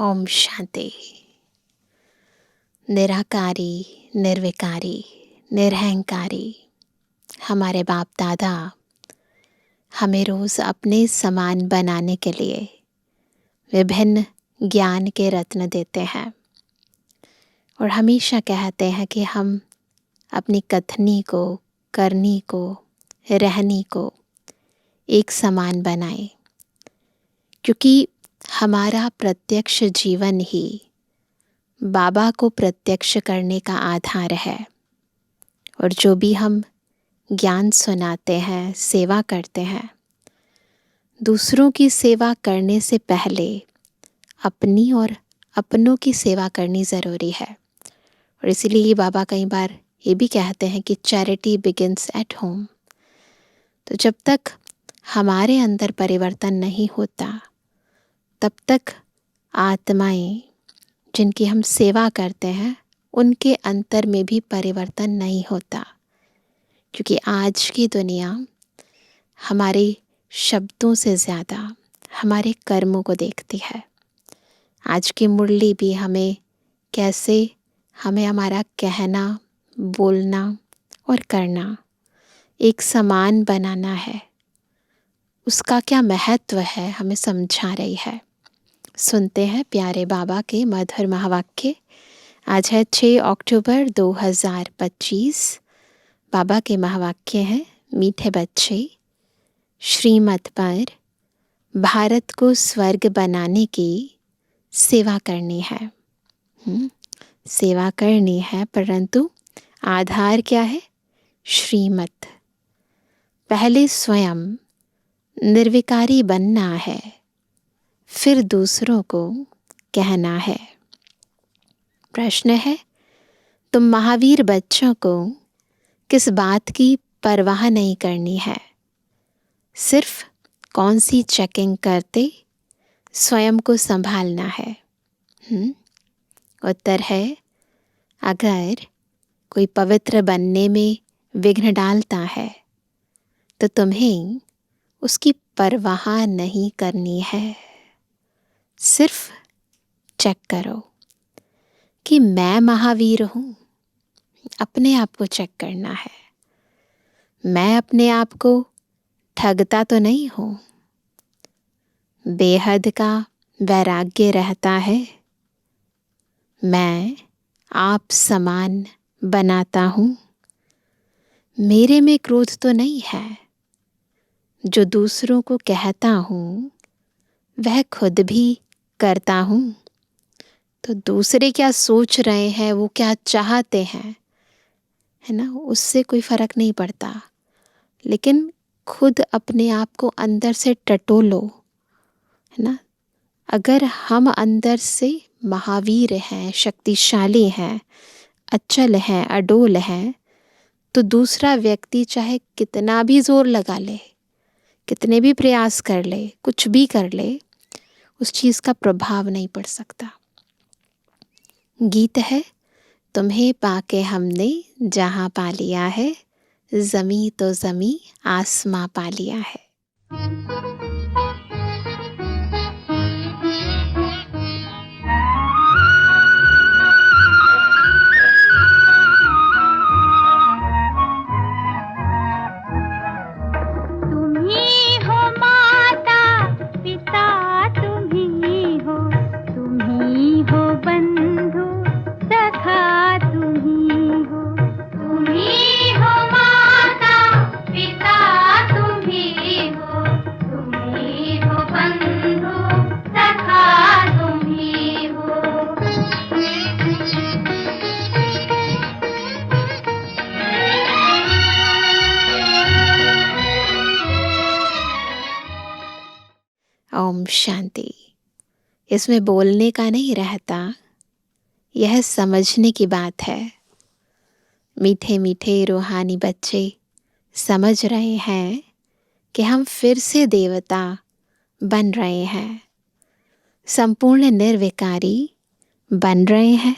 ओम शांति। निराकारी, निर्विकारी, निरहंकारी हमारे बाप दादा हमें रोज अपने समान बनाने के लिए विभिन्न ज्ञान के रत्न देते हैं और हमेशा कहते हैं कि हम अपनी कथनी को, करनी को, रहनी को एक समान बनाएं, क्योंकि हमारा प्रत्यक्ष जीवन ही बाबा को प्रत्यक्ष करने का आधार है। और जो भी हम ज्ञान सुनाते हैं, सेवा करते हैं, दूसरों की सेवा करने से पहले अपनी और अपनों की सेवा करनी ज़रूरी है। और इसीलिए बाबा कई बार ये भी कहते हैं कि चैरिटी बिगिंस एट होम। तो जब तक हमारे अंदर परिवर्तन नहीं होता, तब तक आत्माएं जिनकी हम सेवा करते हैं उनके अंतर में भी परिवर्तन नहीं होता। क्योंकि आज की दुनिया हमारे शब्दों से ज़्यादा हमारे कर्मों को देखती है। आज की मुरली भी हमें कैसे हमें हमारा कहना, बोलना और करना एक समान बनाना है, उसका क्या महत्व है हमें समझा रही है। सुनते हैं प्यारे बाबा के मधुर महावाक्य। आज है 6 अक्टूबर 2025। बाबा के महावाक्य हैं, मीठे बच्चे, श्रीमत पर भारत को स्वर्ग बनाने की सेवा करनी है। सेवा करनी है, परंतु आधार क्या है? श्रीमत। पहले स्वयं निर्विकारी बनना है, फिर दूसरों को कहना है। प्रश्न है, तुम महावीर बच्चों को किस बात की परवाह नहीं करनी है? सिर्फ कौन सी चेकिंग करते स्वयं को संभालना है? उत्तर है, अगर कोई पवित्र बनने में विघ्न डालता है तो तुम्हें उसकी परवाह नहीं करनी है। सिर्फ चेक करो कि मैं महावीर हूँ। अपने आप को चेक करना है। मैं अपने आप को ठगता तो नहीं हूँ। बेहद का वैराग्य रहता है। मैं आप समान बनाता हूँ। मेरे में क्रोध तो नहीं है। जो दूसरों को कहता हूँ वह खुद भी करता हूँ। तो दूसरे क्या सोच रहे हैं, वो क्या चाहते हैं, है ना, उससे कोई फर्क नहीं पड़ता। लेकिन खुद अपने आप को अंदर से टटोलो, है ना। अगर हम अंदर से महावीर हैं, शक्तिशाली हैं, अचल हैं, अडोल हैं, तो दूसरा व्यक्ति चाहे कितना भी जोर लगा ले, कितने भी प्रयास कर ले, कुछ भी कर ले, उस चीज़ का प्रभाव नहीं पड़ सकता। गीत है, तुम्हें पाके हमने जहाँ पा लिया है, ज़मी तो ज़मी आसमां पा लिया है। ओम शांति। इसमें बोलने का नहीं रहता, यह समझने की बात है। मीठे मीठे रूहानी बच्चे समझ रहे हैं कि हम फिर से देवता बन रहे हैं, संपूर्ण निर्विकारी बन रहे हैं।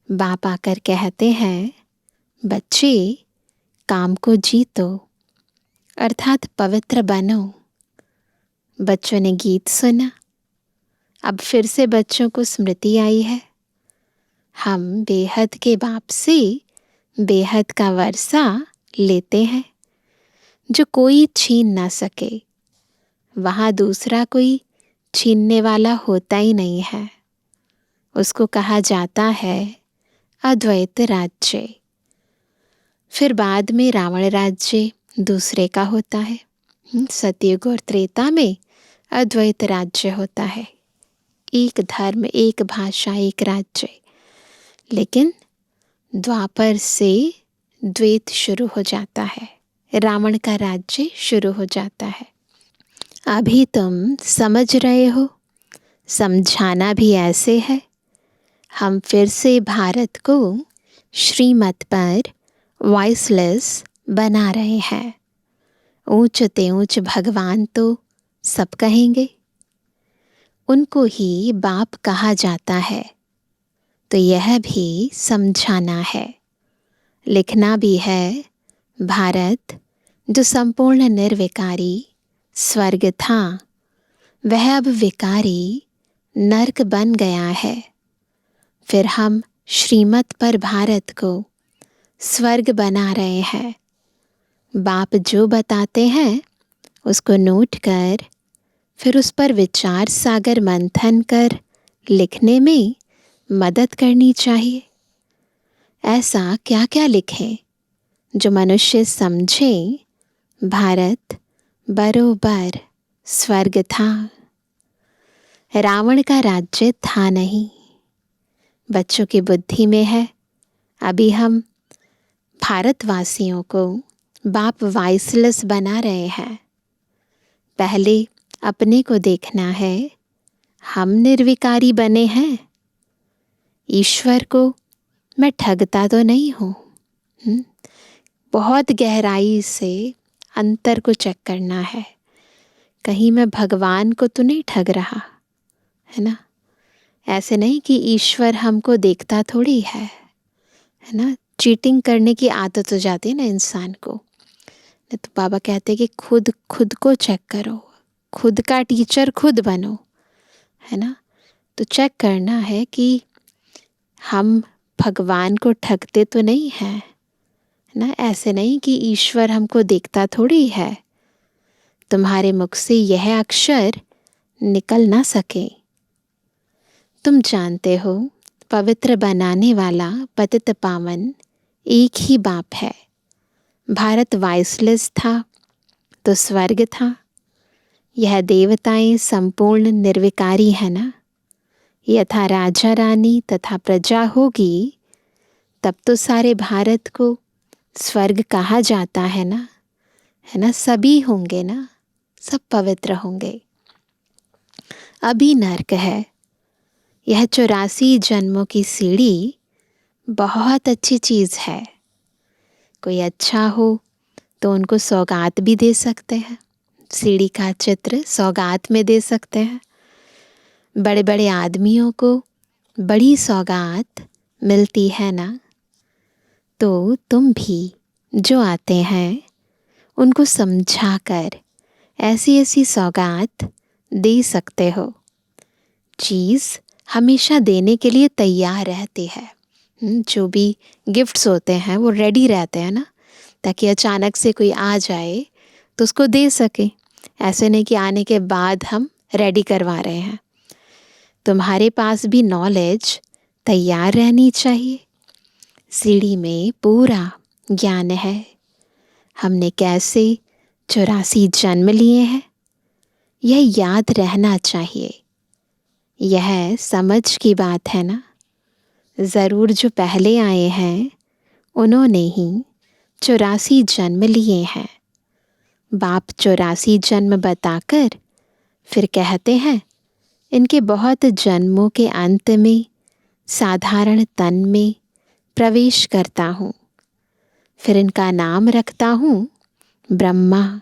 बाप आकर कहते हैं, बच्चे काम को जीतो, अर्थात पवित्र बनो। बच्चों ने गीत सुना, अब फिर से बच्चों को स्मृति आई है। हम बेहद के बाप से बेहद का वर्षा लेते हैं जो कोई छीन ना सके। वहाँ दूसरा कोई छीनने वाला होता ही नहीं है। उसको कहा जाता है अद्वैत राज्य। फिर बाद में रावण राज्य दूसरे का होता है। सतयुग और त्रेता में अद्वैत राज्य होता है, एक धर्म, एक भाषा, एक राज्य। लेकिन द्वापर से द्वैत शुरू हो जाता है, रावण का राज्य शुरू हो जाता है। अभी तुम समझ रहे हो, समझाना भी ऐसे है। हम फिर से भारत को श्रीमत पर वॉइसलेस बना रहे हैं। ऊंच ते ऊंच भगवान तो सब कहेंगे, उनको ही बाप कहा जाता है। तो यह भी समझाना है, लिखना भी है। भारत जो संपूर्ण निर्विकारी स्वर्ग था, वह अब विकारी नरक बन गया है। फिर हम श्रीमत पर भारत को स्वर्ग बना रहे हैं। बाप जो बताते हैं उसको नोट कर, फिर उस पर विचार सागर मंथन कर लिखने में मदद करनी चाहिए। ऐसा क्या क्या लिखें जो मनुष्य समझे भारत बरोबर स्वर्ग था। रावण का राज्य था नहीं, बच्चों की बुद्धि में है। अभी हम भारतवासियों को बाप वॉइसलेस बना रहे हैं। पहले अपने को देखना है, हम निर्विकारी बने हैं। ईश्वर को मैं ठगता तो नहीं हूँ। बहुत गहराई से अंतर को चेक करना है, कहीं मैं भगवान को तो नहीं ठग रहा, है ना। ऐसे नहीं कि ईश्वर हमको देखता थोड़ी है ना। चीटिंग करने की आदत हो जाती है ना इंसान को। तो बाबा कहते हैं कि खुद को चेक करो, खुद का टीचर खुद बनो, है ना। तो चेक करना है कि हम भगवान को ठगते तो नहीं हैं, है ना। ऐसे नहीं कि ईश्वर हमको देखता थोड़ी है। तुम्हारे मुख से यह अक्षर निकल ना सके। तुम जानते हो पवित्र बनाने वाला पतित पावन एक ही बाप है। भारत वॉइसलेस था तो स्वर्ग था। यह देवताएं संपूर्ण निर्विकारी है ना। यथा राजा रानी तथा प्रजा होगी तब तो सारे भारत को स्वर्ग कहा जाता है ना, है ना। सभी होंगे ना, सब पवित्र होंगे। अभी नरक है। यह 84 जन्मों की सीढ़ी बहुत अच्छी चीज़ है। कोई अच्छा हो तो उनको सौगात भी दे सकते हैं, सीढ़ी का चित्र सौगात में दे सकते हैं। बड़े बड़े आदमियों को बड़ी सौगात मिलती है ना। तो तुम भी जो आते हैं उनको समझाकर ऐसी ऐसी सौगात दे सकते हो। चीज़ हमेशा देने के लिए तैयार रहती है। जो भी गिफ्ट्स होते हैं वो रेडी रहते हैं ना, ताकि अचानक से कोई आ जाए तो उसको दे सके। ऐसे नहीं कि आने के बाद हम रेडी करवा रहे हैं। तुम्हारे पास भी नॉलेज तैयार रहनी चाहिए। सीढ़ी में पूरा ज्ञान है। हमने कैसे 84 जन्म लिए हैं, यह याद रहना चाहिए। यह समझ की बात है ना। ज़रूर जो पहले आए हैं उन्होंने ही 84 जन्म लिए हैं। बाप 84 जन्म बताकर फिर कहते हैं इनके बहुत जन्मों के अंत में साधारण तन में प्रवेश करता हूँ। फिर इनका नाम रखता हूँ ब्रह्मा।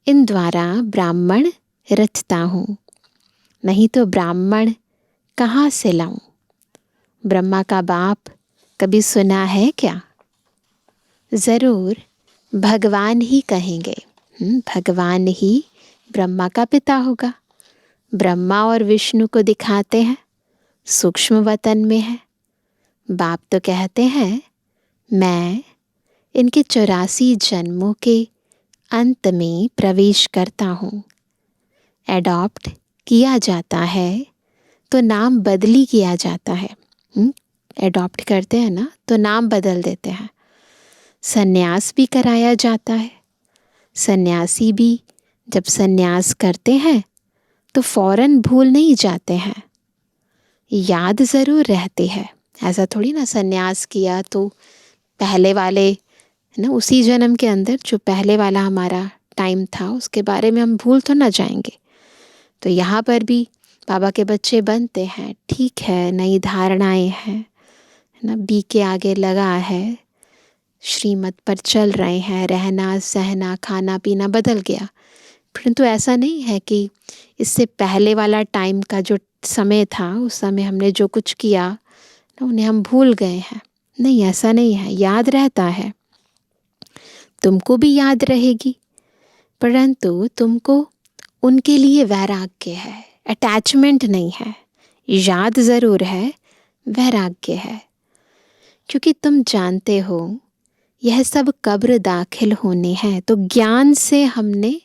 इन द्वारा ब्राह्मण रचता हूँ, नहीं तो ब्राह्मण कहाँ से लाऊं। ब्रह्मा का बाप कभी सुना है क्या? ज़रूर भगवान ही कहेंगे। भगवान ही ब्रह्मा का पिता होगा। ब्रह्मा और विष्णु को दिखाते हैं सूक्ष्म वतन में है। बाप तो कहते हैं मैं इनके 84 जन्मों के अंत में प्रवेश करता हूँ। एडॉप्ट किया जाता है तो नाम बदली किया जाता है। एडॉप्ट करते हैं ना तो नाम बदल देते हैं। सन्यास भी कराया जाता है। सन्यासी भी जब सन्यास करते हैं तो फौरन भूल नहीं जाते हैं, याद ज़रूर रहते हैं। ऐसा थोड़ी ना सन्यास किया तो पहले वाले ना उसी जन्म के अंदर जो पहले वाला हमारा टाइम था उसके बारे में हम भूल तो ना जाएंगे। तो यहाँ पर भी बाबा के बच्चे बनते हैं, ठीक है, नई धारणाएं हैं ना, बी के आगे लगा है, श्रीमत पर चल रहे हैं, रहना सहना खाना पीना बदल गया। परंतु ऐसा नहीं है कि इससे पहले वाला टाइम का जो समय था उस समय हमने जो कुछ किया ना उन्हें हम भूल गए हैं। नहीं, ऐसा नहीं है, याद रहता है। तुमको भी याद रहेगी, परंतु तुमको उनके लिए वैराग्य है, अटैचमेंट नहीं है। याद ज़रूर है, वैराग्य है, क्योंकि तुम जानते हो यह सब कब्र दाखिल होने हैं। तो ज्ञान से हमने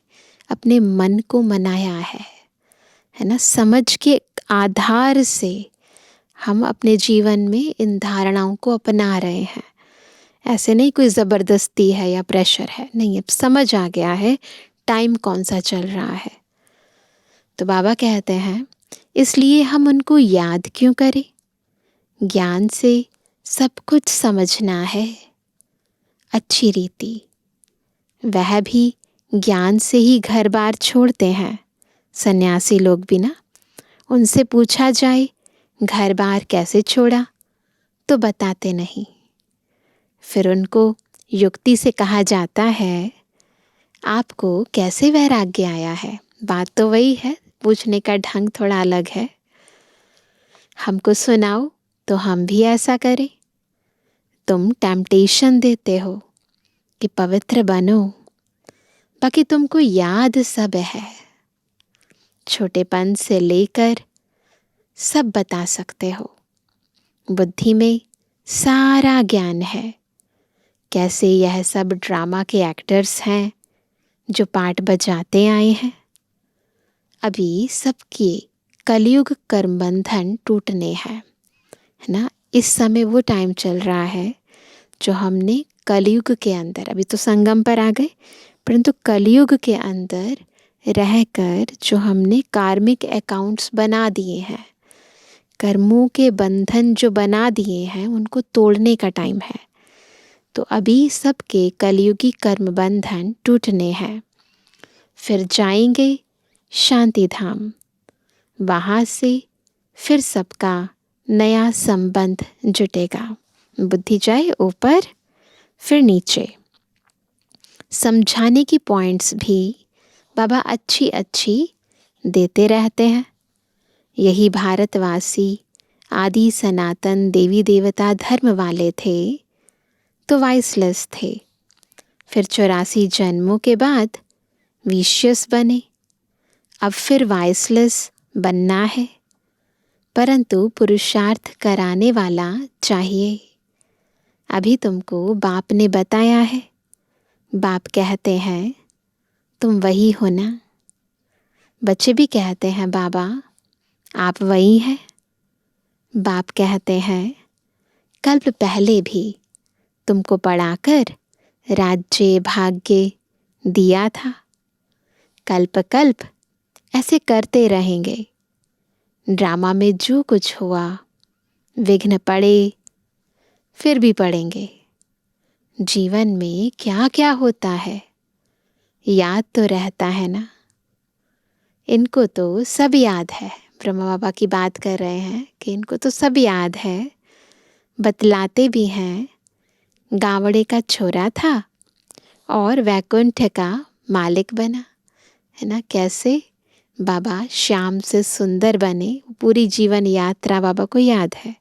अपने मन को मनाया है ना। समझ के आधार से हम अपने जीवन में इन धारणाओं को अपना रहे हैं। ऐसे नहीं कोई ज़बरदस्ती है या प्रेशर है, नहीं, अब समझ आ गया है टाइम कौन सा चल रहा है। तो बाबा कहते हैं इसलिए हम उनको याद क्यों करें? ज्ञान से सब कुछ समझना है अच्छी रीति। वह भी ज्ञान से ही घर बार छोड़ते हैं, सन्यासी लोग भी ना। उनसे पूछा जाए घर बार कैसे छोड़ा तो बताते नहीं। फिर उनको युक्ति से कहा जाता है आपको कैसे वैराग्य आया है? बात तो वही है, पूछने का ढंग थोड़ा अलग है। हमको सुनाओ तो हम भी ऐसा करें। तुम टेम्पटेशन देते हो कि पवित्र बनो, बाकी तुमको याद सब है, छोटेपन से लेकर सब बता सकते हो। बुद्धि में सारा ज्ञान है। कैसे यह सब ड्रामा के एक्टर्स हैं जो पार्ट बजाते आए हैं। अभी सबके कलयुग कर्म बंधन टूटने हैं, है ना। इस समय वो टाइम चल रहा है जो हमने कलयुग के अंदर, अभी तो संगम पर आ गए, परंतु कलयुग के अंदर रहकर जो हमने कार्मिक अकाउंट्स बना दिए हैं, कर्मों के बंधन जो बना दिए हैं, उनको तोड़ने का टाइम है। तो अभी सबके कलयुगी कर्म बंधन टूटने हैं। फिर जाएंगे शांति धाम, वहाँ से फिर सबका नया संबंध जुटेगा। बुद्धि जाए ऊपर फिर नीचे। समझाने की पॉइंट्स भी बाबा अच्छी अच्छी देते रहते हैं। यही भारतवासी आदि सनातन देवी देवता धर्म वाले थे तो वाइसलेस थे। फिर 84 जन्मों के बाद विशियस बने। अब फिर वाइसलेस बनना है, परंतु पुरुषार्थ कराने वाला चाहिए। अभी तुमको बाप ने बताया है। बाप कहते हैं तुम वही हो ना। बच्चे भी कहते हैं बाबा आप वही हैं। बाप कहते हैं कल्प पहले भी तुमको पढ़ाकर राज्य भाग्य दिया था। कल्प कल्प ऐसे करते रहेंगे। ड्रामा में जो कुछ हुआ, विघ्न पड़े फिर भी पड़ेंगे। जीवन में क्या क्या होता है याद तो रहता है ना। इनको तो सब याद है। ब्रह्मा बाबा की बात कर रहे हैं कि इनको तो सब याद है। बतलाते भी हैं गावड़े का छोरा था और वैकुंठ का मालिक बना, है ना। कैसे बाबा श्याम से सुंदर बने, पूरी जीवन यात्रा बाबा को याद है।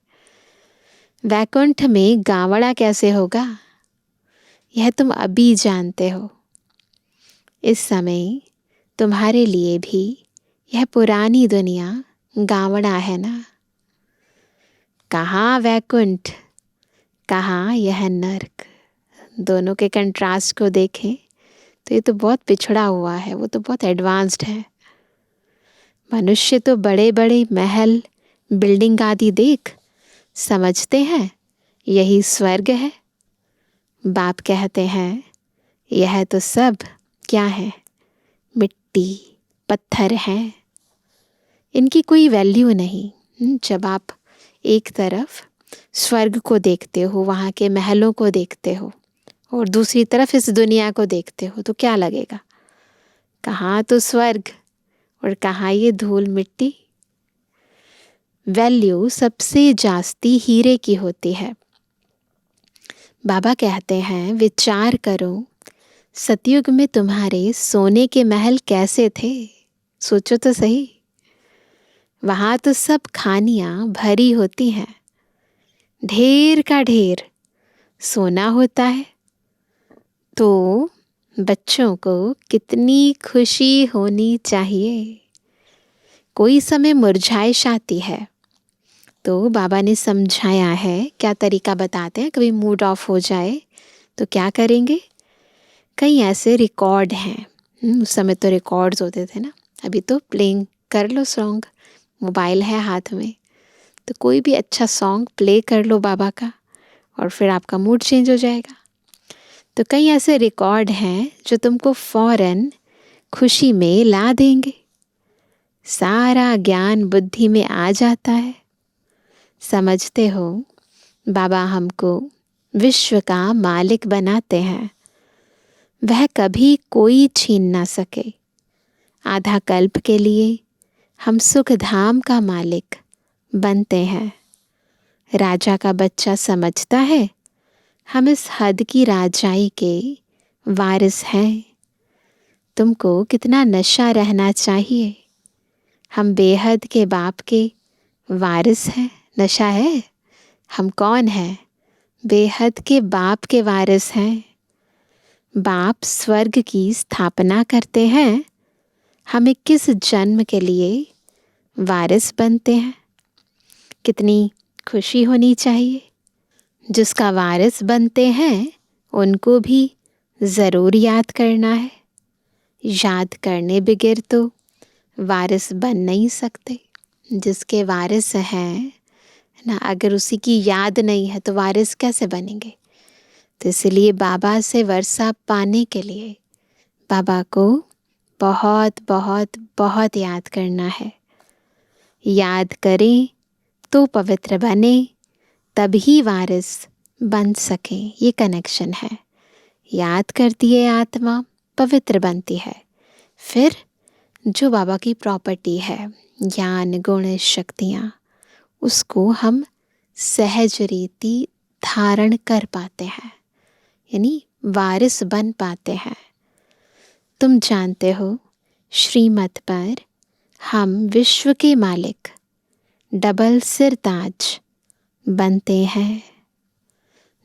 वैकुंठ में गावड़ा कैसे होगा यह तुम अभी जानते हो। इस समय तुम्हारे लिए भी यह पुरानी दुनिया गावड़ा है ना। कहाँ वैकुंठ, कहाँ यह नर्क। दोनों के कंट्रास्ट को देखें तो ये तो बहुत पिछड़ा हुआ है, वो तो बहुत एडवांस्ड है। मनुष्य तो बड़े बड़े महल, बिल्डिंग आदि देख समझते हैं यही स्वर्ग है। बाप कहते हैं यह तो सब क्या है, मिट्टी पत्थर है, इनकी कोई वैल्यू नहीं। जब आप एक तरफ स्वर्ग को देखते हो, वहाँ के महलों को देखते हो, और दूसरी तरफ इस दुनिया को देखते हो तो क्या लगेगा, कहाँ तो स्वर्ग और कहाँ ये धूल मिट्टी। वैल्यू सबसे जास्ती हीरे की होती है। बाबा कहते हैं विचार करो, सतयुग में तुम्हारे सोने के महल कैसे थे, सोचो तो सही। वहाँ तो सब खानियाँ भरी होती हैं, ढेर का ढेर सोना होता है। तो बच्चों को कितनी खुशी होनी चाहिए। कोई समय मुरझाइश आती है तो बाबा ने समझाया है, क्या तरीका बताते हैं। कभी मूड ऑफ हो जाए तो क्या करेंगे, कई ऐसे रिकॉर्ड हैं। उस समय तो रिकॉर्ड्स होते थे ना, अभी तो प्लेइंग कर लो सॉन्ग, मोबाइल है हाथ में, तो कोई भी अच्छा सॉन्ग प्ले कर लो बाबा का और फिर आपका मूड चेंज हो जाएगा। तो कई ऐसे रिकॉर्ड हैं जो तुमको फौरन खुशी में ला देंगे। सारा ज्ञान बुद्धि में आ जाता है। समझते हो, बाबा हमको विश्व का मालिक बनाते हैं, वह कभी कोई छीन ना सके। आधा कल्प के लिए हम सुख धाम का मालिक बनते हैं। राजा का बच्चा समझता है हम इस हद की राजाई के वारिस हैं। तुमको कितना नशा रहना चाहिए, हम बेहद के बाप के वारिस हैं। नशा है, हम कौन हैं, बेहद के बाप के वारिस हैं। बाप स्वर्ग की स्थापना करते हैं, हम 21 जन्म के लिए वारिस बनते हैं। कितनी खुशी होनी चाहिए। जिसका वारिस बनते हैं उनको भी ज़रूर याद करना है। याद करने बगैर तो वारिस बन नहीं सकते। जिसके वारिस हैं ना, अगर उसी की याद नहीं है तो वारिस कैसे बनेंगे। तो इसलिए बाबा से वर्षा पाने के लिए बाबा को बहुत बहुत बहुत याद करना है। याद करें तो पवित्र बने, तभी वारिस बन सके। ये कनेक्शन है। याद करती है आत्मा, पवित्र बनती है। फिर जो बाबा की प्रॉपर्टी है, ज्ञान गुण शक्तियाँ, उसको हम सहज रीति धारण कर पाते हैं, यानी वारिस बन पाते हैं। तुम जानते हो, श्रीमत पर हम विश्व के मालिक डबल सिर ताज बनते हैं।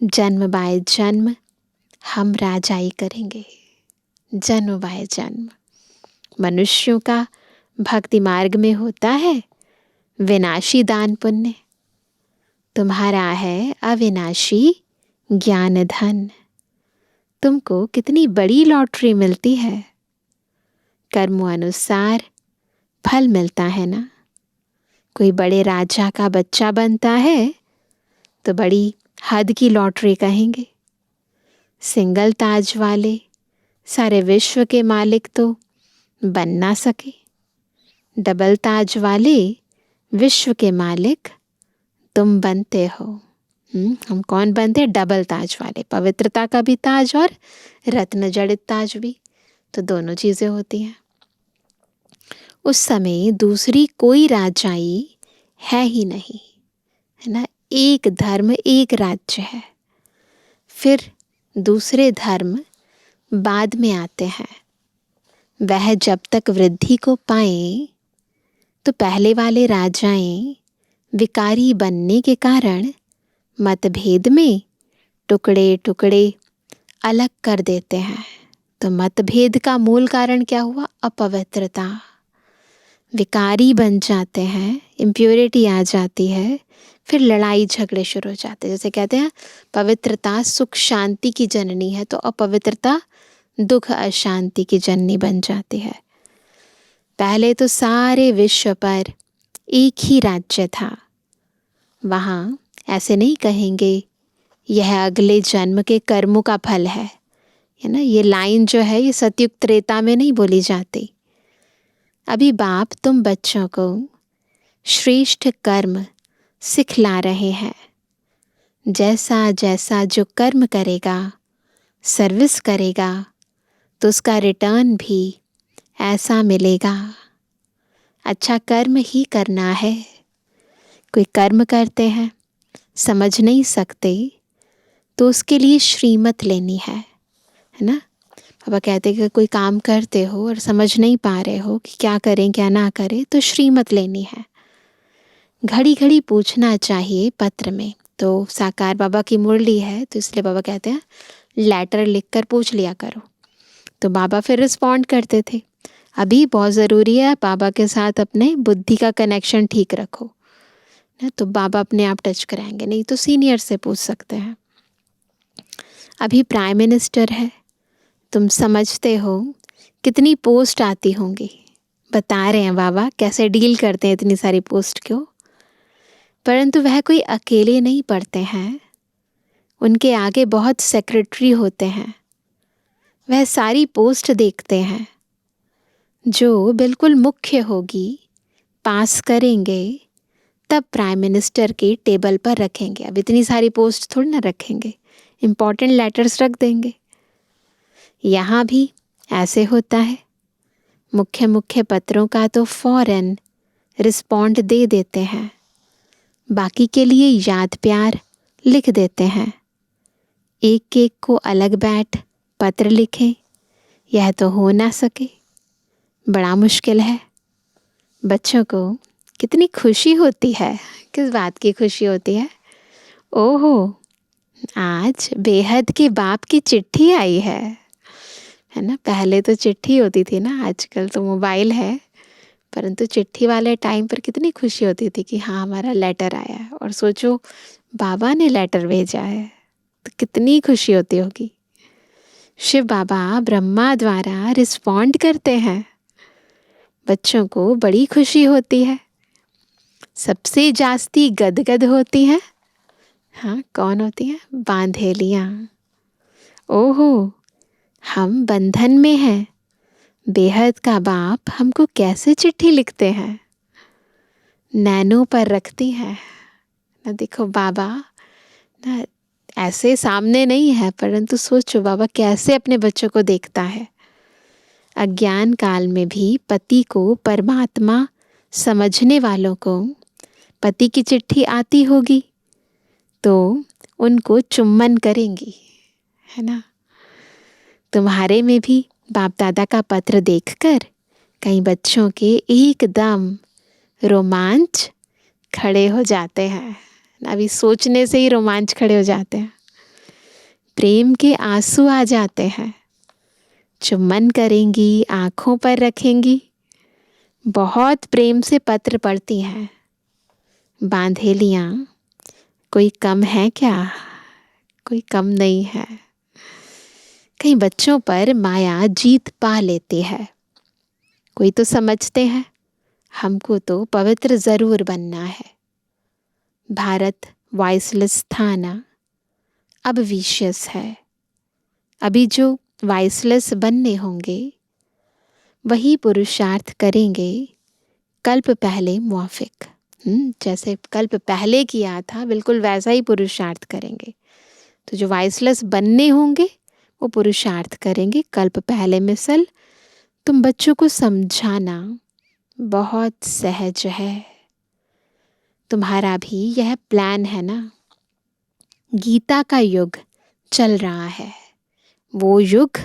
जन्म बाय जन्म हम राजाई करेंगे, जन्म बाय जन्म। मनुष्यों का भक्ति मार्ग में होता है विनाशी दान पुण्य, तुम्हारा है अविनाशी ज्ञान धन। तुमको कितनी बड़ी लॉटरी मिलती है। कर्मों अनुसार फल मिलता है ना। कोई बड़े राजा का बच्चा बनता है तो बड़ी हद की लॉटरी कहेंगे। सिंगल ताज वाले सारे विश्व के मालिक तो बन ना सके। डबल ताज वाले विश्व के मालिक तुम बनते हो। हम कौन बनते हैं, डबल ताज वाले। पवित्रता का भी ताज और रत्न जड़ित ताज भी, तो दोनों चीज़ें होती हैं। उस समय दूसरी कोई राजाई है ही नहीं, है ना। एक धर्म, एक राज्य है। फिर दूसरे धर्म बाद में आते हैं। वह जब तक वृद्धि को पाए तो पहले वाले राजाएं विकारी बनने के कारण मतभेद में टुकड़े टुकड़े अलग कर देते हैं। तो मतभेद का मूल कारण क्या हुआ, अपवित्रता। विकारी बन जाते हैं, इम्प्योरिटी आ जाती है, फिर लड़ाई झगड़े शुरू हो जाते हैं। जैसे कहते हैं पवित्रता सुख शांति की जननी है, तो अपवित्रता दुख अशांति की जननी बन जाती है। पहले तो सारे विश्व पर एक ही राज्य था। वहाँ ऐसे नहीं कहेंगे यह अगले जन्म के कर्मों का फल है ना। ये लाइन जो है ये सतयुग त्रेता में नहीं बोली जाती। अभी बाप तुम बच्चों को श्रेष्ठ कर्म सिखला रहे हैं। जैसा जैसा जो कर्म करेगा, सर्विस करेगा, तो उसका रिटर्न भी ऐसा मिलेगा। अच्छा कर्म ही करना है। कोई कर्म करते हैं, समझ नहीं सकते, तो उसके लिए श्रीमत लेनी है ना। पापा कहते हैं कि कोई काम करते हो और समझ नहीं पा रहे हो कि क्या करें क्या ना करें, तो श्रीमत लेनी है। घड़ी घड़ी पूछना चाहिए पत्र में। तो साकार बाबा की मुरली है, तो इसलिए बाबा कहते हैं लेटर लिखकर पूछ लिया करो। तो बाबा फिर रिस्पॉन्ड करते थे। अभी बहुत ज़रूरी है बाबा के साथ अपने बुद्धि का कनेक्शन ठीक रखो ना, तो बाबा अपने आप टच कराएंगे, नहीं तो सीनियर से पूछ सकते हैं। अभी प्राइम मिनिस्टर है, तुम समझते हो कितनी पोस्ट आती होंगी। बता रहे हैं बाबा कैसे डील करते हैं इतनी सारी पोस्ट को। परंतु वह कोई अकेले नहीं पढ़ते हैं, उनके आगे बहुत सेक्रेटरी होते हैं। वह सारी पोस्ट देखते हैं, जो बिल्कुल मुख्य होगी पास करेंगे, तब प्राइम मिनिस्टर के टेबल पर रखेंगे। अब इतनी सारी पोस्ट थोड़ी ना रखेंगे, इम्पॉर्टेंट लेटर्स रख देंगे। यहाँ भी ऐसे होता है। मुख्य मुख्य पत्रों का तो फौरन रिस्पॉन्ड दे देते हैं, बाकी के लिए याद प्यार लिख देते हैं। एक एक को अलग बैठ पत्र लिखें, यह तो हो ना सके, बड़ा मुश्किल है। बच्चों को कितनी खुशी होती है। किस बात की खुशी होती है? ओहो, आज बेहद के बाप की चिट्ठी आई है ना। पहले तो चिट्ठी होती थी ना, आजकल तो मोबाइल है, परंतु चिट्ठी वाले टाइम पर कितनी खुशी होती थी कि हाँ हमारा लेटर आया है। और सोचो बाबा ने लेटर भेजा है, तो कितनी खुशी होती होगी। शिव बाबा ब्रह्मा द्वारा रिस्पॉन्ड करते हैं, बच्चों को बड़ी खुशी होती है। सबसे जास्ती गदगद होती है, हाँ कौन होती है? बांधेलियाँ। ओहो, हम बंधन में हैं, बेहद का बाप हमको कैसे चिट्ठी लिखते हैं, नैनों पर रखती है ना। देखो बाबा ना ऐसे सामने नहीं है, परंतु सोचो बाबा कैसे अपने बच्चों को देखता है। अज्ञान काल में भी पति को परमात्मा समझने वालों को पति की चिट्ठी आती होगी तो उनको चुम्बन करेंगी, है ना। तुम्हारे में भी बाप दादा का पत्र देखकर कई बच्चों के एकदम रोमांच खड़े हो जाते हैं। अभी सोचने से ही रोमांच खड़े हो जाते हैं, प्रेम के आंसू आ जाते हैं। चुम्बन करेंगी, आँखों पर रखेंगी, बहुत प्रेम से पत्र पढ़ती हैं। बांधेलियाँ कोई कम है क्या? कोई कम नहीं है। कई बच्चों पर माया जीत पा लेती है। कोई तो समझते हैं हमको तो पवित्र ज़रूर बनना है। भारत वाइसलेस था ना, अब विशियस है। अभी जो वाइसलेस बनने होंगे वही पुरुषार्थ करेंगे कल्प पहले मुआफिक। जैसे कल्प पहले किया था बिल्कुल वैसा ही पुरुषार्थ करेंगे। तो जो वाइसलेस बनने होंगे वो पुरुषार्थ करेंगे कल्प पहले मिसल। तुम बच्चों को समझाना बहुत सहज है। तुम्हारा भी यह प्लान है ना। गीता का युग चल रहा है, वो युग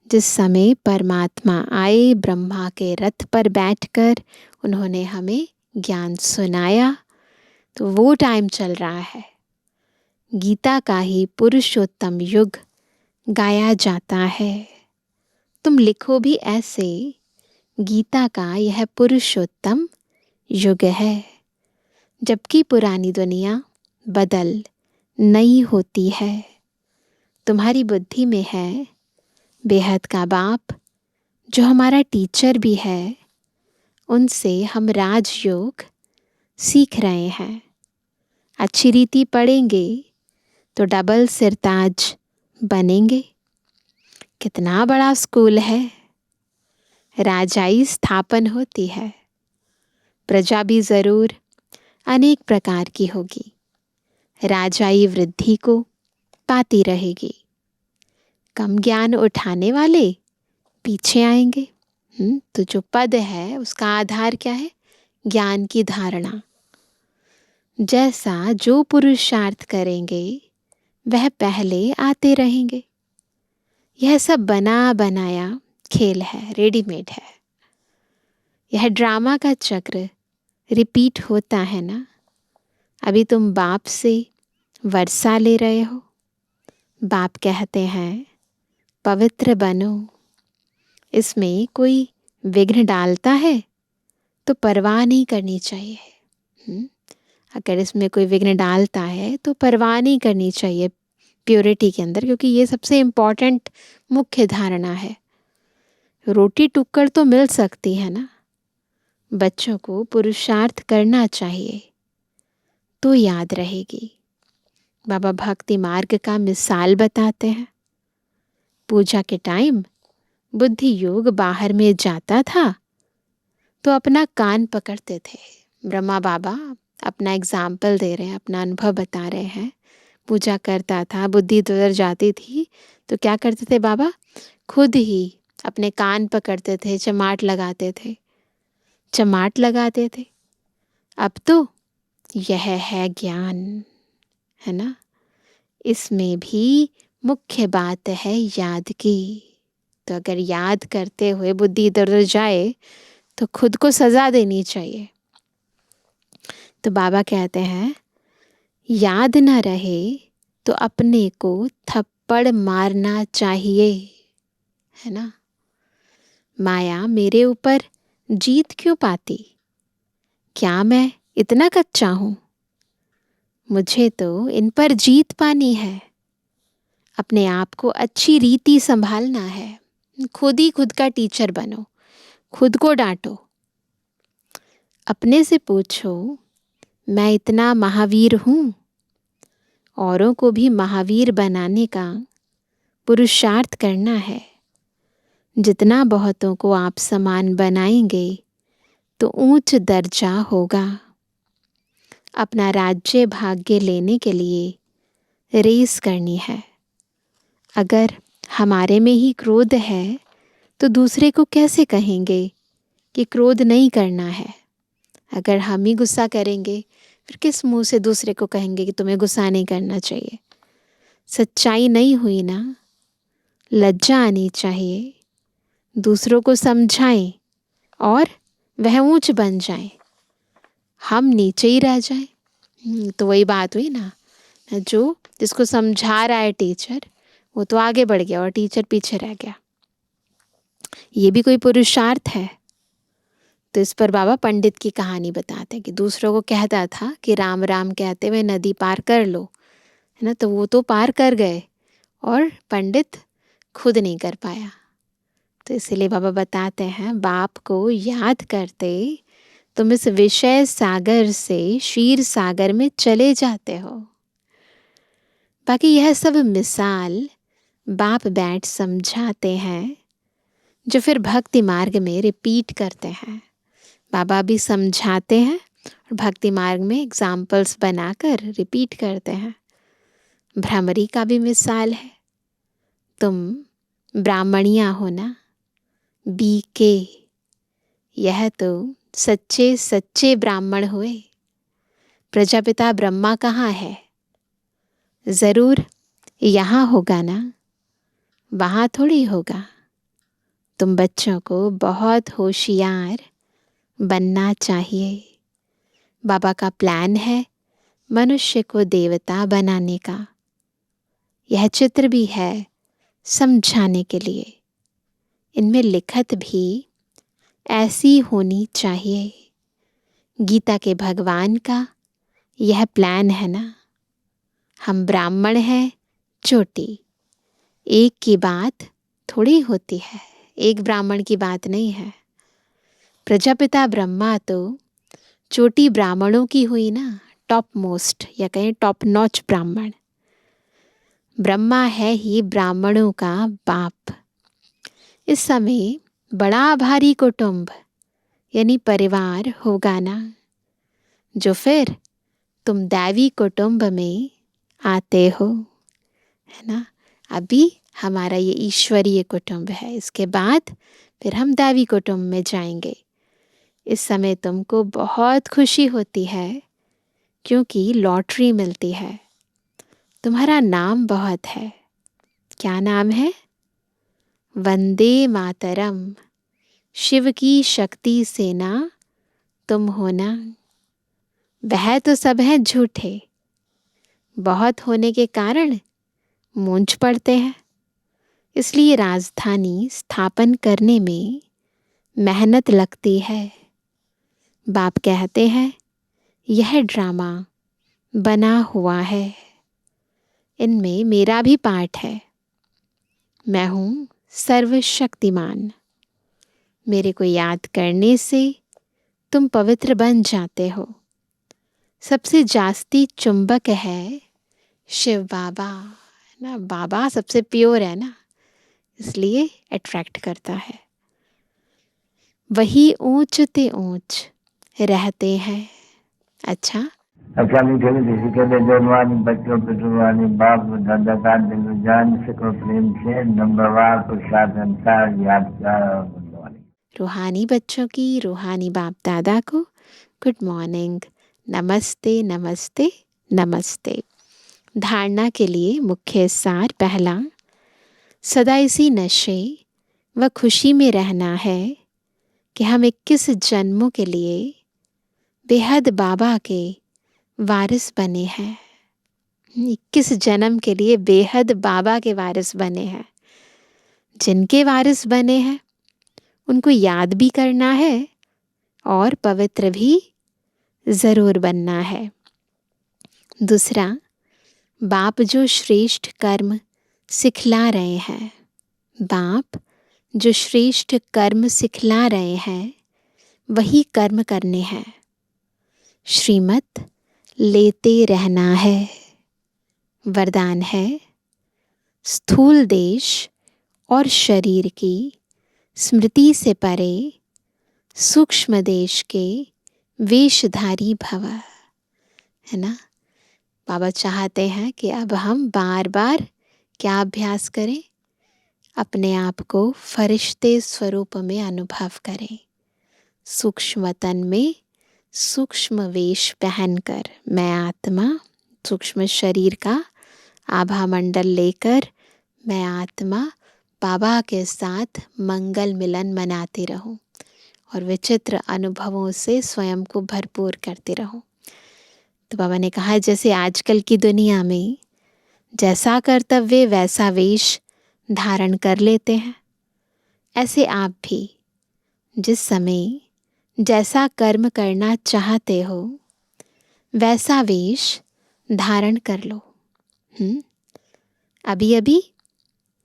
जिस समय परमात्मा आए, ब्रह्मा के रथ पर बैठकर उन्होंने हमें ज्ञान सुनाया, तो वो टाइम चल रहा है। गीता का ही पुरुषोत्तम युग गाया जाता है। तुम लिखो भी ऐसे गीता का यह पुरुषोत्तम युग है। जबकि पुरानी दुनिया बदल नई होती है। तुम्हारी बुद्धि में है बेहद का बाप, जो हमारा टीचर भी है। उनसे हम राजयोग सीख रहे हैं। अच्छी रीति पढ़ेंगे तो डबल सिरताज बनेंगे। कितना बड़ा स्कूल है। राजाई स्थापन होती है। प्रजा भी जरूर अनेक प्रकार की होगी। राजाई वृद्धि को पाती रहेगी। कम ज्ञान उठाने वाले पीछे आएंगे। तो जो पद है उसका आधार क्या है? ज्ञान की धारणा। जैसा जो पुरुषार्थ करेंगे वह पहले आते रहेंगे। यह सब बना बनाया खेल है, रेडीमेड है। यह ड्रामा का चक्र रिपीट होता है ना। अभी तुम बाप से वर्षा ले रहे हो। बाप कहते हैं पवित्र बनो। इसमें कोई विघ्न डालता है तो परवाह नहीं करनी चाहिए। अगर इसमें कोई विघ्न डालता है तो परवाह नहीं करनी चाहिए प्योरिटी के अंदर, क्योंकि ये सबसे इम्पॉर्टेंट मुख्य धारणा है। रोटी टुक्कड़ तो मिल सकती है ना। बच्चों को पुरुषार्थ करना चाहिए तो याद रहेगी। बाबा भक्ति मार्ग का मिसाल बताते हैं। पूजा के टाइम बुद्धि योग बाहर में जाता था तो अपना कान पकड़ते थे। ब्रह्मा बाबा अपना एग्जाम्पल दे रहे हैं, अपना अनुभव बता रहे हैं। पूजा करता था, बुद्धि उधर जाती थी तो क्या करते थे बाबा? खुद ही अपने कान पकड़ते थे, चमाट लगाते थे। अब तो यह है ज्ञान, है ना। इसमें भी मुख्य बात है याद की। तो अगर याद करते हुए बुद्धि इधर उधर जाए तो खुद को सजा देनी चाहिए। तो बाबा कहते हैं याद ना रहे तो अपने को थप्पड़ मारना चाहिए, है ना। माया मेरे ऊपर जीत क्यों पाती? क्या मैं इतना कच्चा हूं? मुझे तो इन पर जीत पानी है। अपने आप को अच्छी रीति संभालना है। खुद ही खुद का टीचर बनो, खुद को डांटो। अपने से पूछो मैं इतना महावीर हूं? औरों को भी महावीर बनाने का पुरुषार्थ करना है। जितना बहुतों को आप समान बनाएंगे तो ऊंच दर्जा होगा। अपना राज्य भाग्य लेने के लिए रेस करनी है। अगर हमारे में ही क्रोध है तो दूसरे को कैसे कहेंगे कि क्रोध नहीं करना है? अगर हम ही गुस्सा करेंगे फिर किस मुंह से दूसरे को कहेंगे कि तुम्हें गुस्सा नहीं करना चाहिए? सच्चाई नहीं हुई ना। लज्जा आनी चाहिए। दूसरों को समझाएं और वह ऊंच बन जाए, हम नीचे ही रह जाएं। तो वही बात हुई ना, जो जिसको समझा रहा है टीचर वो तो आगे बढ़ गया और टीचर पीछे रह गया। ये भी कोई पुरुषार्थ है? तो इस पर बाबा पंडित की कहानी बताते हैं कि दूसरों को कहता था कि राम राम कहते हुए नदी पार कर लो, है ना। तो वो तो पार कर गए और पंडित खुद नहीं कर पाया। तो इसलिए बाबा बताते हैं बाप को याद करते तुम इस विषय सागर से क्षीर सागर में चले जाते हो। बाकी यह सब मिसाल बाप बैठ समझाते हैं जो फिर भक्ति मार्ग में रिपीट करते हैं। बाबा भी समझाते हैं और भक्ति मार्ग में एग्जाम्पल्स बनाकर रिपीट करते हैं। भ्रामरी का भी मिसाल है। तुम ब्राह्मणिया हो ना, बीके, यह तो सच्चे सच्चे ब्राह्मण हुए। प्रजापिता ब्रह्मा कहाँ है? जरूर यहाँ होगा ना, वहाँ थोड़ी होगा। तुम बच्चों को बहुत होशियार बनना चाहिए। बाबा का प्लान है मनुष्य को देवता बनाने का। यह चित्र भी है समझाने के लिए। इनमें लिखत भी ऐसी होनी चाहिए। गीता के भगवान का यह प्लान है ना। हम ब्राह्मण हैं, चोटी। एक की बात थोड़ी होती है, एक ब्राह्मण की बात नहीं है। प्रजापिता ब्रह्मा तो चोटी ब्राह्मणों की हुई ना, टॉप मोस्ट या कहें टॉप नॉच ब्राह्मण। ब्रह्मा है ही ब्राह्मणों का बाप। इस समय बड़ा भारी कुटुंब यानी परिवार होगा ना, जो फिर तुम दैवी कुटुंब में आते हो, है ना। अभी हमारा ये ईश्वरीय कुटुंब है, इसके बाद फिर हम दैवी कुटुंब में जाएंगे। इस समय तुमको बहुत खुशी होती है क्योंकि लॉटरी मिलती है। तुम्हारा नाम बहुत है। क्या नाम है? वंदे मातरम। शिव की शक्ति सेना तुम हो ना। वह तो सब हैं झूठे, बहुत होने के कारण मूंछ पड़ते हैं। इसलिए राजधानी स्थापन करने में मेहनत लगती है। बाप कहते हैं यह ड्रामा बना हुआ है, इनमें मेरा भी पार्ट है। मैं हूँ सर्वशक्तिमान। मेरे को याद करने से तुम पवित्र बन जाते हो। सबसे जास्ती चुंबक है शिव बाबा, है ना। बाबा सबसे प्योर है ना, इसलिए अट्रैक्ट करता है। वही ऊंच ते ऊंच रहते हैं। अच्छा, मीठे मीठे के जवानी बच्चों पे जुबानी बाप दादा का दिल जान से को प्रेम से नंबरवार पुरुषार्थ संसार याद कर। रूहानी बच्चों की रूहानी बाप दादा को गुड मॉर्निंग, नमस्ते नमस्ते नमस्ते। धारणा के लिए मुख्य सार पहला, सदा इसी नशे व खुशी में रहना है कि हम 21 जन्मों के लिए बेहद बाबा के वारिस बने हैं। 21 जन्म के लिए बेहद बाबा के वारिस बने हैं। जिनके वारिस बने हैं उनको याद भी करना है और पवित्र भी ज़रूर बनना है। दूसरा, बाप जो श्रेष्ठ कर्म सिखला रहे हैं, बाप जो श्रेष्ठ कर्म सिखला रहे हैं वही कर्म करने हैं। श्रीमत लेते रहना है। वरदान है, स्थूल देश और शरीर की स्मृति से परे सूक्ष्म देश के वेशधारी भव, है ना। बाबा चाहते हैं कि अब हम बार बार क्या अभ्यास करें, अपने आप को फरिश्ते स्वरूप में अनुभव करें। सूक्ष्म तन में सूक्ष्म वेश पहनकर मैं आत्मा, सूक्ष्म शरीर का आभा मंडल लेकर मैं आत्मा बाबा के साथ मंगल मिलन मनाती रहूं और विचित्र अनुभवों से स्वयं को भरपूर करती रहूं। तो बाबा ने कहा जैसे आजकल की दुनिया में जैसा कर्तव्य वैसा वेश धारण कर लेते हैं, ऐसे आप भी जिस समय जैसा कर्म करना चाहते हो वैसा वेश धारण कर लो। अभी अभी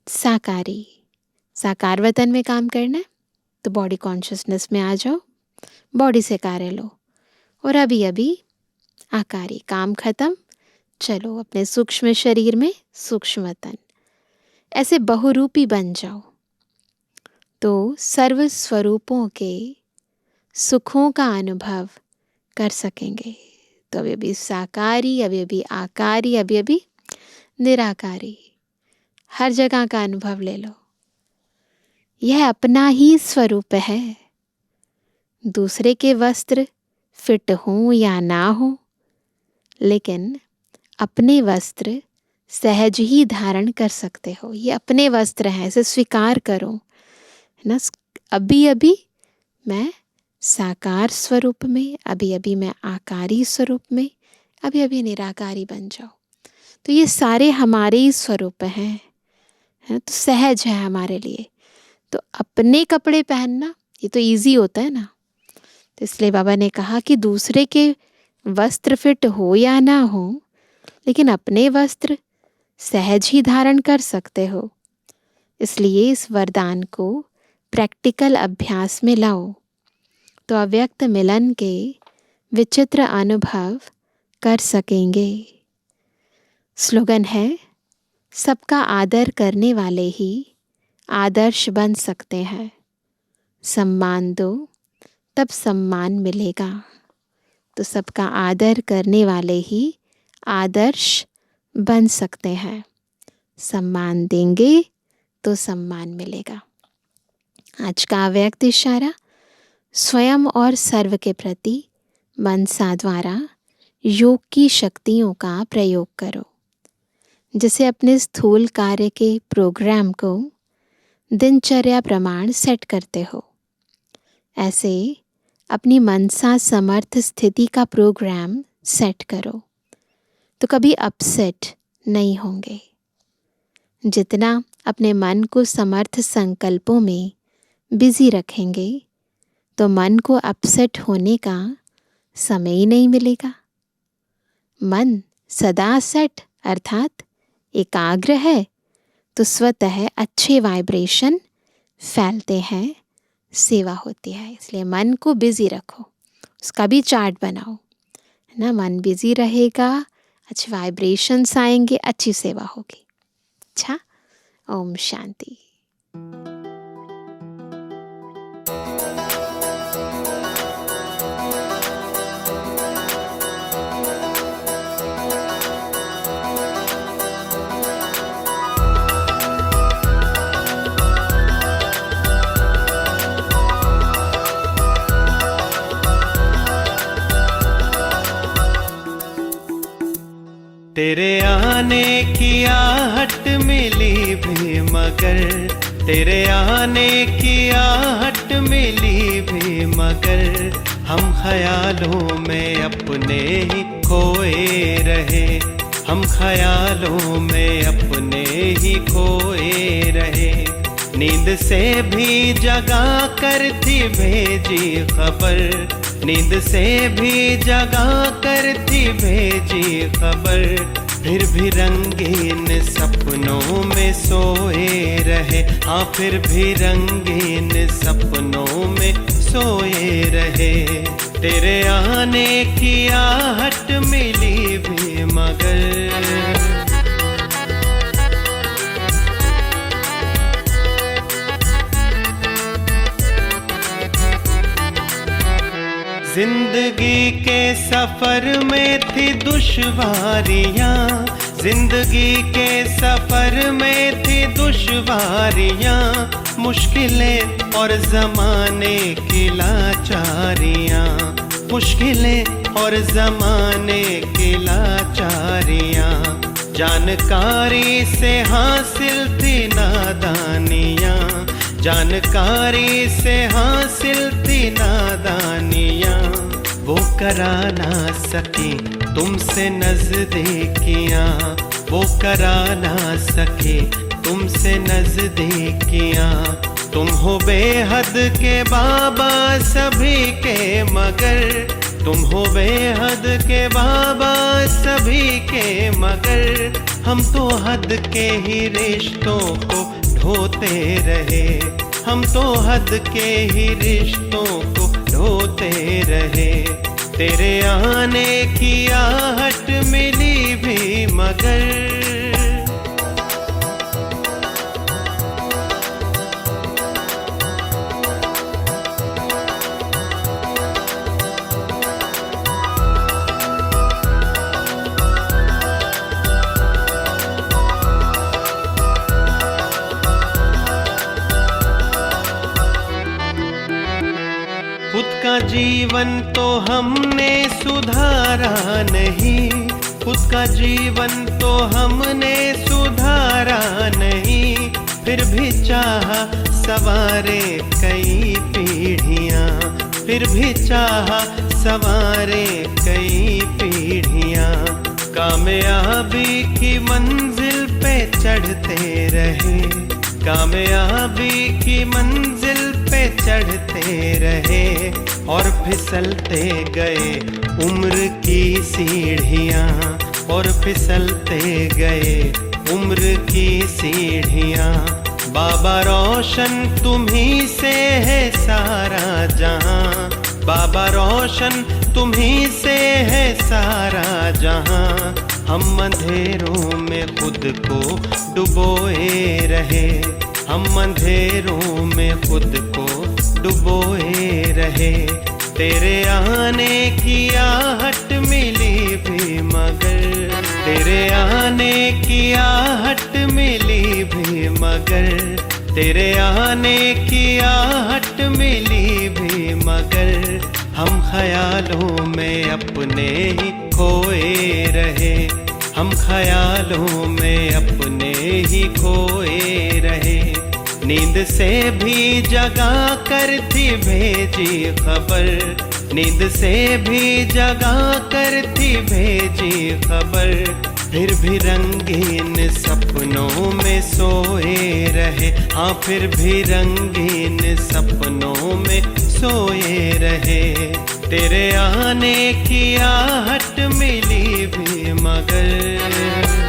साकार वतन में काम करना है तो बॉडी कॉन्शियसनेस में आ जाओ, बॉडी से कार्य लो। और अभी अभी आकारी, काम खत्म, चलो अपने सूक्ष्म शरीर में सूक्ष्म वतन। ऐसे बहुरूपी बन जाओ तो सर्व स्वरूपों के सुखों का अनुभव कर सकेंगे। तो अभी अभी साकारी, अभी अभी आकारी, अभी अभी निराकारी, हर जगह का अनुभव ले लो। यह अपना ही स्वरूप है। दूसरे के वस्त्र फिट हों या ना हो, लेकिन अपने वस्त्र सहज ही धारण कर सकते हो। ये अपने वस्त्र हैं, इसे स्वीकार करो, है ना। अभी अभी मैं साकार स्वरूप में, अभी अभी मैं आकारी स्वरूप में, अभी अभी निराकारी बन जाओ। तो ये सारे हमारे ही स्वरूप हैं, है तो सहज है हमारे लिए। तो अपने कपड़े पहनना ये तो इजी होता है ना। तो इसलिए बाबा ने कहा कि दूसरे के वस्त्र फिट हो या ना हो, लेकिन अपने वस्त्र सहज ही धारण कर सकते हो। इसलिए इस वरदान को प्रैक्टिकल अभ्यास में लाओ तो अव्यक्त मिलन के विचित्र अनुभव कर सकेंगे। स्लोगन है, सबका आदर करने वाले ही आदर्श बन सकते हैं। सम्मान दो तब सम्मान मिलेगा। तो सबका आदर करने वाले ही आदर्श बन सकते हैं। सम्मान देंगे तो सम्मान मिलेगा। आज का अव्यक्त इशारा, स्वयं और सर्व के प्रति मनसा द्वारा योग की शक्तियों का प्रयोग करो। जैसे अपने स्थूल कार्य के प्रोग्राम को दिनचर्या प्रमाण सेट करते हो, ऐसे अपनी मनसा समर्थ स्थिति का प्रोग्राम सेट करो तो कभी अपसेट नहीं होंगे। जितना अपने मन को समर्थ संकल्पों में बिजी रखेंगे तो मन को अपसेट होने का समय ही नहीं मिलेगा। मन सदा सेट अर्थात एकाग्र है तो स्वतः अच्छे वाइब्रेशन फैलते हैं, सेवा होती है। इसलिए मन को बिजी रखो, उसका भी चार्ट बनाओ, है ना। मन बिजी रहेगा, अच्छे वाइब्रेशंस आएंगे, अच्छी सेवा होगी। अच्छा, ओम शांति। तेरे आने की आहट मिली भी मगर, तेरे आने की आहट मिली भी मगर, हम ख्यालों में अपने ही खोए रहे, हम ख्यालों में अपने ही खोए रहे। नींद से भी जगा कर थी भेजी खबर, नींद से भी जगा कर थी भेजी खबर, फिर भी रंगीन सपनों में सोए रहे। हाँ, फिर भी रंगीन सपनों में सोए रहे। तेरे आने की आहट मिली भी मगर, जिंदगी के सफर में थी दुश्वारियाँ, जिंदगी के सफर में थी दुश्वारियाँ, मुश्किलें और ज़माने की लाचारियाँ, मुश्किलें और ज़माने की लाचारियाँ, जानकारी से हासिल थी नादानियाँ, जानकारी से हासिल थी नादानियाँ, वो करा ना सकी तुमसे नज़दीकियाँ, वो करा ना सके तुमसे नज़दीकियाँ। तुम हो बेहद के बाबा सभी के मगर, तुम हो बेहद के बाबा सभी के मगर, हम तो हद के ही रिश्तों को ढोते रहे, हम तो हद के ही रिश्तों को ढोते रहे। तेरे आने की आहट मिली भी मगर, खुद का जीवन तो हमने सुधारा नहीं, खुद का जीवन तो हमने सुधारा नहीं, फिर भी चाहा सवारे कई पीढ़ियाँ, फिर भी चाहा सवारे कई पीढ़ियाँ। कामयाबी की मंजिल पे चढ़ते रहे, कामयाबी की मंजिल पे चढ़ते रहे और फिसलते गए उम्र की सीढ़ियाँ, और फिसलते गए उम्र की सीढ़ियाँ। बाबा रोशन तुम्ही से है सारा जहां, बाबा रोशन तुम्ही से है सारा जहां। हम अंधेरों में खुद को डुबोए रहे, हम अंधेरों में खुद को डुबोए रहे। तेरे आने की आहट मिली भी मगर, तेरे आने की आहट मिली भी मगर, तेरे आने की आहट मिली भी मगर। हम ख्यालों में अपने ही खोए रहे, हम ख्यालों में अपने ही खोए रहे। नींद से भी जगा कर थी भेजी खबर, नींद से भी जगा कर थी भेजी खबर। फिर भी रंगीन सपनों में सोए रहे, हाँ फिर भी रंगीन सपनों में सोए रहे। तेरे आने की आहट मिली भी मगर।